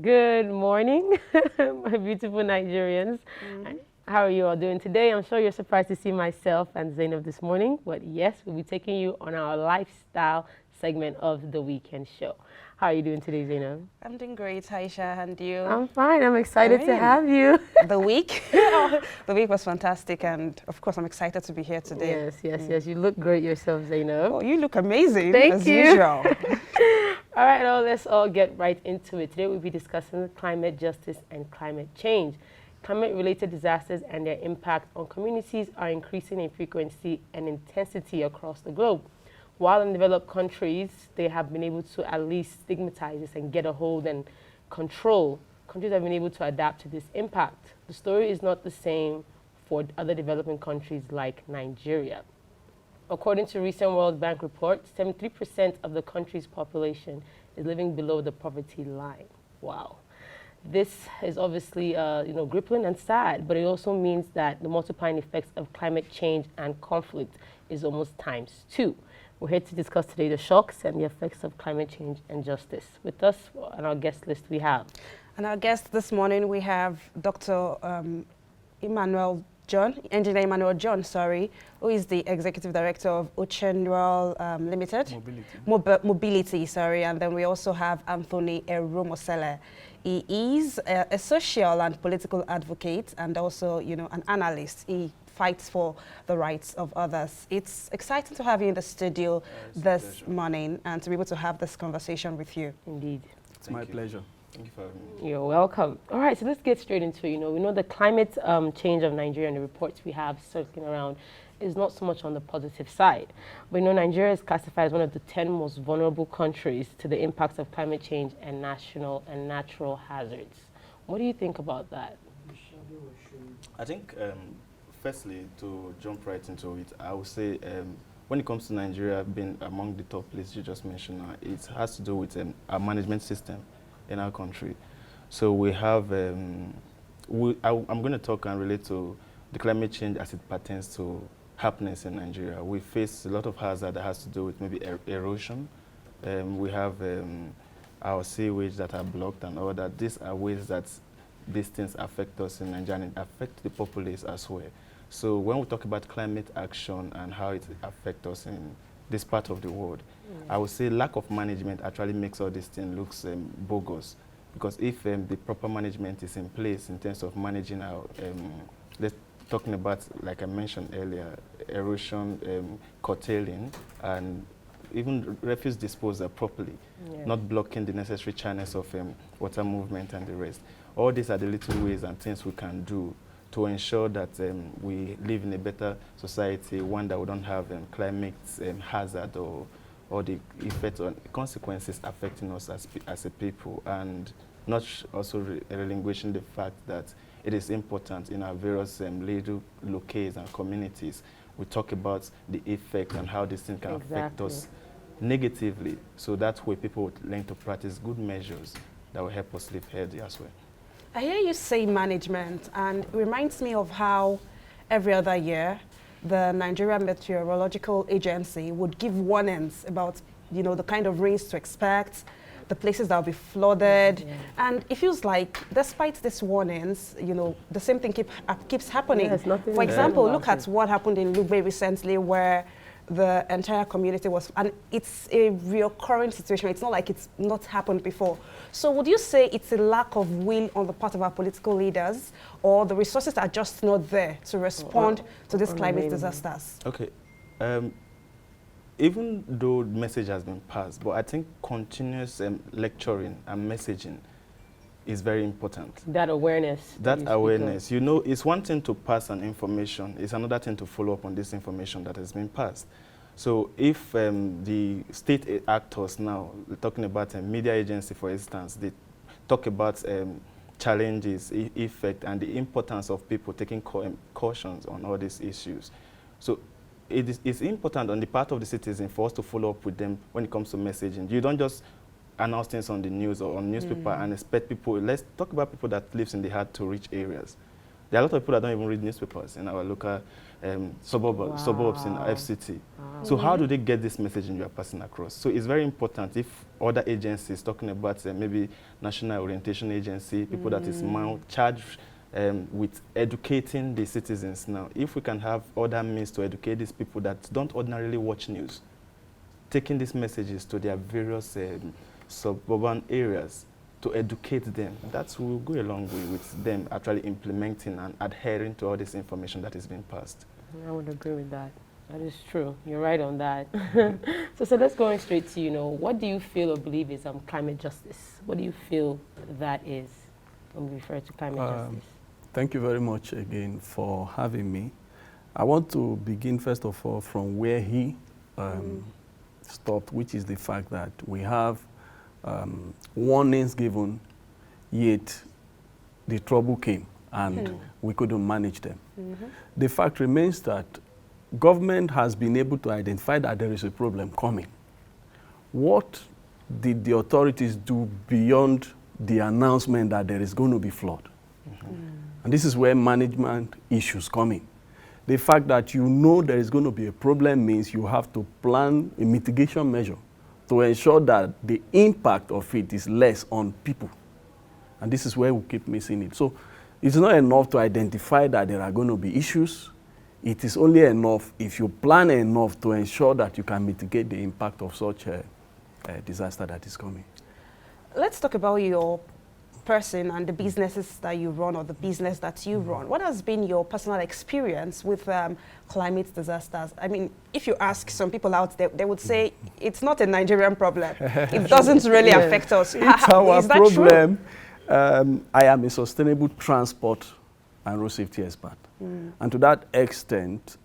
Good morning, my beautiful Nigerians. How are you all doing today? I'm sure you're surprised to see myself and Zainab this morning, but yes, we'll be taking you on our lifestyle segment of the weekend show. How are you doing today, Zainab? I'm doing great, Aisha, and you? I'm fine. I'm I excited to mean, have you. the week, the week was fantastic, and of course, I'm excited to be here today. Yes. You look great yourself, Zainab. Oh, you look amazing Thank as you. usual. All right, now let's all get right into it. Today we'll be discussing climate justice and climate change. Climate-related disasters and their impact on communities are increasing in frequency and intensity across the globe. While in developed countries, they have been able to at least stigmatize this and get a hold and control. Countries have been able to adapt to this impact. The story is not the same for other developing countries like Nigeria. According to recent World Bank report, 73% of the country's population is living below the poverty line. Wow. This is obviously, crippling and sad, but it also means that the multiplying effects of climate change and conflict is almost times two. We're here to discuss today the shocks and the effects of climate change and justice. With us on our guest list, we have. And our guest this morning, we have Dr. Emmanuel John, Engineer Emmanuel John, sorry, who is the Executive Director of Oceanwell Limited. Mobility, sorry. And then we also have Anthony Erumosele. He is a social and political advocate and also, an analyst. He fights for the rights of others. It's exciting to have you in the studio this morning and to be able to have this conversation with you. Indeed. It's my pleasure. Thank you for having me. You're welcome. All right, so let's get straight into it. We know the climate change of Nigeria and the reports we have circling around is not so much on the positive side. But Nigeria is classified as one of the 10 most vulnerable countries to the impacts of climate change and national and natural hazards. What do you think about that? I think, firstly, to jump right into it, I would say when it comes to Nigeria being among the top lists you just mentioned, it has to do with our management system in our country. So we have, I'm going to talk and relate to the climate change as it pertains to happiness in Nigeria. We face a lot of hazard that has to do with maybe erosion. We have our seaways that are blocked and all that. These are ways that these things affect us in Nigeria and affect the populace as well. So when we talk about climate action and how it affects us in this part of the world, I would say lack of management actually makes all these things look bogus. Because if the proper management is in place in terms of managing our, let's talking about, like I mentioned earlier, erosion, curtailing, and even refuse disposal properly, not blocking the necessary channels of water movement and the rest. All these are the little ways and things we can do to ensure that we live in a better society, one that we don't have climate hazard or the effects or consequences affecting us as a people, and not also relinquishing the fact that it is important in our various little locales and communities. We talk about the effect and how this thing can affect us negatively, so that way people would learn to practice good measures that will help us live healthy as well. I hear you say management, and it reminds me of how every other year the Nigeria Meteorological Agency would give warnings about, the kind of rains to expect, the places that will be flooded, and it feels like despite these warnings, the same thing keeps happening. For example, look at what happened in Lugbe recently, where the entire community was, and it's a recurring situation. It's not like it's not happened before. So would you say it's a lack of will on the part of our political leaders, or the resources are just not there to respond to these climate disasters? Okay. Even though the message has been passed, but I think continuous lecturing and messaging is very important. That awareness. That awareness. It's one thing to pass an information. It's another thing to follow up on this information that has been passed. So if the state actors now, we're talking about a media agency, for instance, they talk about challenges, effect, and the importance of people taking cautions on all these issues. So it's important on the part of the citizen for us to follow up with them when it comes to messaging. You don't just announce things on the news or on newspaper and expect people. Let's talk about people that lives in the hard to reach areas. There are a lot of people that don't even read newspapers in our local suburbs in Wow. FCT. So how do they get this message in your person across? So it's very important if other agencies talking about maybe National Orientation Agency, people that is now charged with educating the citizens now. If we can have other means to educate these people that don't ordinarily watch news, taking these messages to their various suburban areas to educate them, that will go a long way with them actually implementing and adhering to all this information that is being passed. I would agree with that. That is true. You're right on that. So let's go straight to, what do you feel or believe is climate justice? What do you feel that is when we refer to climate justice? Thank you very much again for having me. I want to begin first of all from where he stopped, which is the fact that we have warnings given, yet the trouble came and we couldn't manage them. The fact remains that government has been able to identify that there is a problem coming. What did the authorities do beyond the announcement that there is going to be flood? And this is where management issues come in. The fact that you know there is going to be a problem means you have to plan a mitigation measure to ensure that the impact of it is less on people. And this is where we keep missing it. So it's not enough to identify that there are going to be issues. It is only enough if you plan enough to ensure that you can mitigate the impact of such a disaster that is coming. Let's talk about your person and the businesses that you run or the business that you run. What has been your personal experience with climate disasters? I mean, if you ask some people out there, they would say it's not a Nigerian problem. It doesn't really affect us. It's our Is that problem. I am a sustainable transport and road safety expert. And to that extent,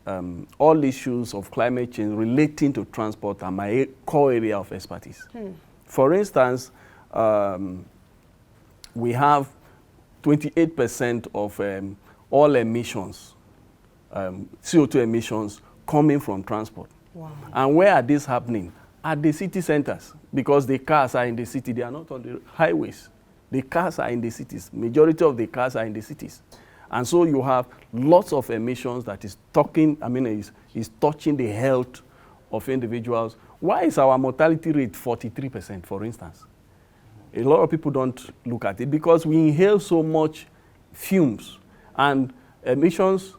all issues of climate change relating to transport are my core area of expertise. For instance, we have 28% of all emissions, CO2 emissions, coming from transport. Wow. And where are these happening? At the city centers, because the cars are in the city, they are not on the highways. The cars are in the cities. Majority of the cars are in the cities. And so you have lots of emissions that is touching the health of individuals. Why is our mortality rate 43%, for instance? A lot of people don't look at it because we inhale so much fumes, and emissions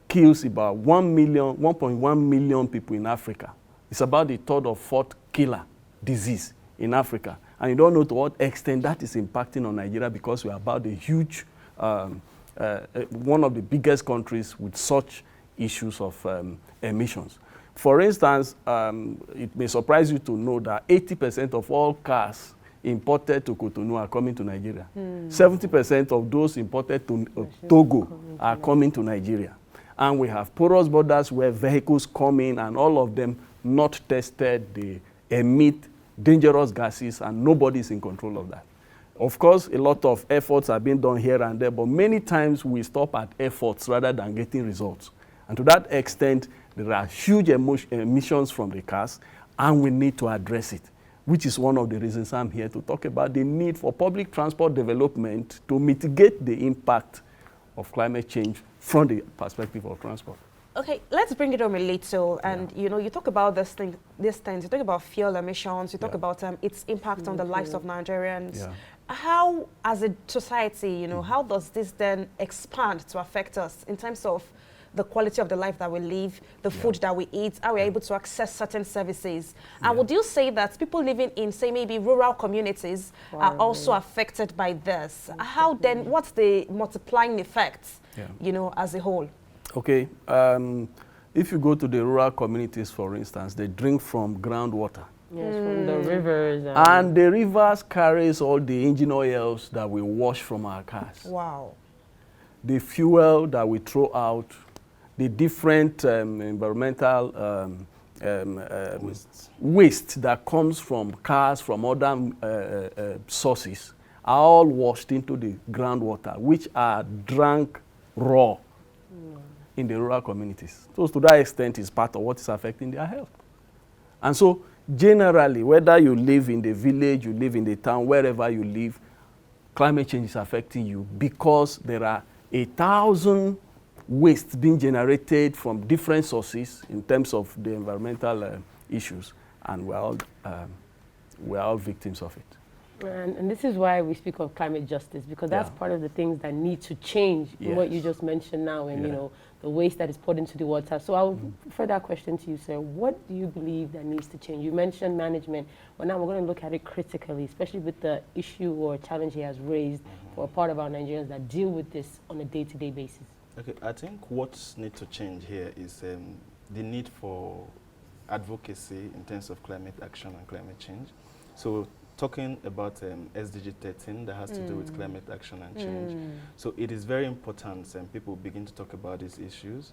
kills about 1.1 million people in Africa. It's about the third or fourth killer disease in Africa. And you don't know to what extent that is impacting on Nigeria because we are about a huge, one of the biggest countries with such issues of emissions. For instance, it may surprise you to know that 80% of all cars imported to Cotonou are coming to Nigeria. 70% of those imported to Togo are coming to Nigeria. And we have porous borders where vehicles come in and all of them not tested, they emit dangerous gases and nobody is in control of that. Of course, a lot of efforts are being done here and there, but many times we stop at efforts rather than getting results. And to that extent, there are huge emissions from the cars and we need to address it, which is one of the reasons I'm here to talk about the need for public transport development to mitigate the impact of climate change from the perspective of transport. Okay, let's bring it home a little. And you talk about these things. You talk about fuel emissions. You talk about its impact on the lives of Nigerians. Yeah. How, as a society, how does this then expand to affect us in terms of the quality of the life that we live, the food that we eat, how we're able to access certain services? And would you say that people living in, say, maybe rural communities are also affected by this? How then, what's the multiplying effects, as a whole? Okay, if you go to the rural communities, for instance, they drink from groundwater. Yes, from the rivers. And the rivers carries all the engine oils that we wash from our cars. Wow. The fuel that we throw out, the different environmental waste that comes from cars, from other sources, are all washed into the groundwater, which are drank raw in the rural communities. So to that extent, it's part of what is affecting their health. And so generally, whether you live in the village, you live in the town, wherever you live, climate change is affecting you because there are 1,000 waste being generated from different sources in terms of the environmental issues, and we're all victims of it. And this is why we speak of climate justice, because that's Yeah. part of the things that need to change in what you Yes. just mentioned now, and you Yeah. know, the waste that is poured into the water. So I'll further question to you, sir. What do you believe that needs to change? You mentioned management, but now we're going to look at it critically, especially with the issue or challenge he has raised for a part of our Nigerians that deal with this on a day-to-day basis. Okay, I think what needs to change here is the need for advocacy in terms of climate action and climate change. So talking about SDG 13 that has to do with climate action and change. So it is very important people begin to talk about these issues.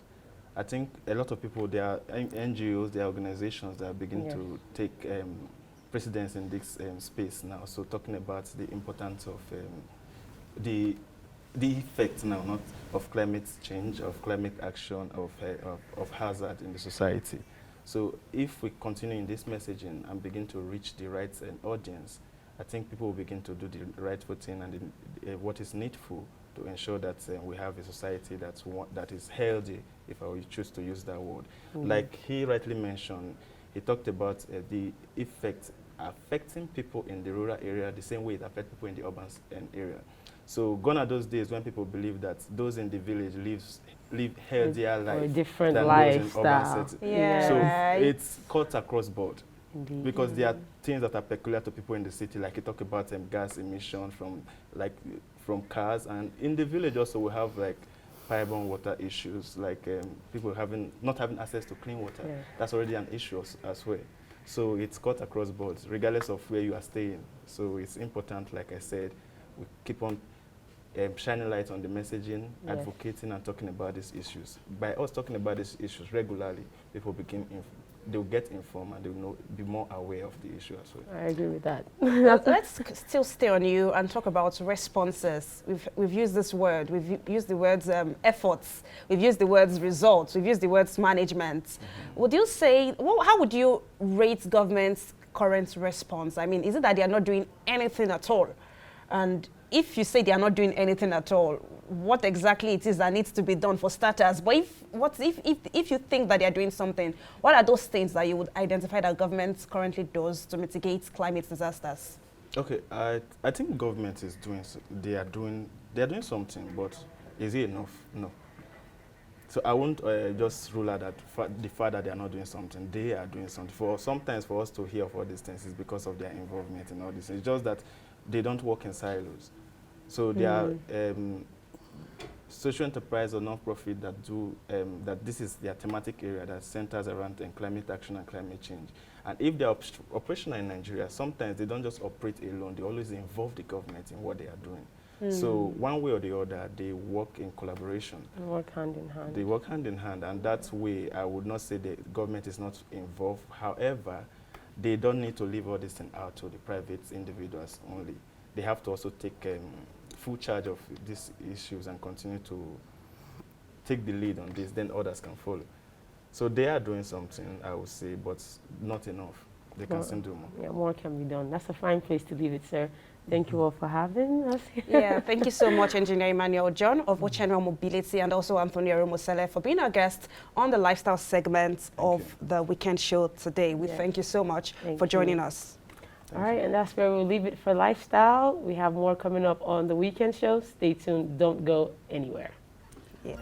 I think a lot of people, there are NGOs, there are organizations that are beginning Yes. to take precedence in this space now. So talking about the importance of the effect now, not of climate change, of climate action, of hazard in the society. So if we continue in this messaging and begin to reach the right audience, I think people will begin to do the right thing and what is needful to ensure that we have a society that is healthy, if I will choose to use that word. Like he rightly mentioned, he talked about the effect affecting people in the rural area the same way it affects people in the urban area. So gone are those days when people believe that those in the village live healthier Or a life different than those in lifestyle. urban settings. Yeah. So Right. it's cut across board. Indeed. Because there are things that are peculiar to people in the city, like you talk about gas emission from cars, and in the village also we have like pipe-borne water issues, like people not having access to clean water. Yeah. That's already an issue as well. So it's cut across boards, regardless of where you are staying. So it's important, like I said, we keep on shining light on the messaging, Yes. advocating and talking about these issues. By us talking about these issues regularly, people they'll get informed and they'll be more aware of the issue as well. I agree with that. Let's still stay on you and talk about responses. We've used this word. We've used the words efforts. We've used the words results. We've used the words management. Would you say, how would you rate government's current response? I mean, is it that they are not doing anything at all? And if you say they are not doing anything at all, what exactly it is that needs to be done for starters? But if you think that they are doing something, what are those things that you would identify that government currently does to mitigate climate disasters? Okay, I think government is they are doing something, but is it enough? No. So I won't just rule out that the fact that they are not doing something. They are doing something. Sometimes for us to hear of all these things is because of their involvement in all this. It's just that they don't work in silos. So there are social enterprise or non-profit that do that. This is their thematic area that centers around climate action and climate change. And if they're operational in Nigeria, sometimes they don't just operate alone. They always involve the government in what they are doing. So one way or the other, they work in collaboration. Work hand in hand. They work hand in hand, and that way, I would not say the government is not involved. However, they don't need to leave all this thing out to the private individuals only. They have to also take full charge of these issues and continue to take the lead on this, then others can follow. So they are doing something, I would say, but not enough. They can still do more. Yeah, more can be done. That's a fine place to leave it, sir. Thank you all for having us. Yeah, thank you so much, Engineer Emmanuel John of Ochenwa Mobility, and also Anthony Arumosele for being our guest on the lifestyle segment of the Weekend Show today. We thank you so much for joining us. All right, and that's where we'll leave it for lifestyle. We have more coming up on the Weekend Show. Stay tuned. Don't go anywhere. Yeah.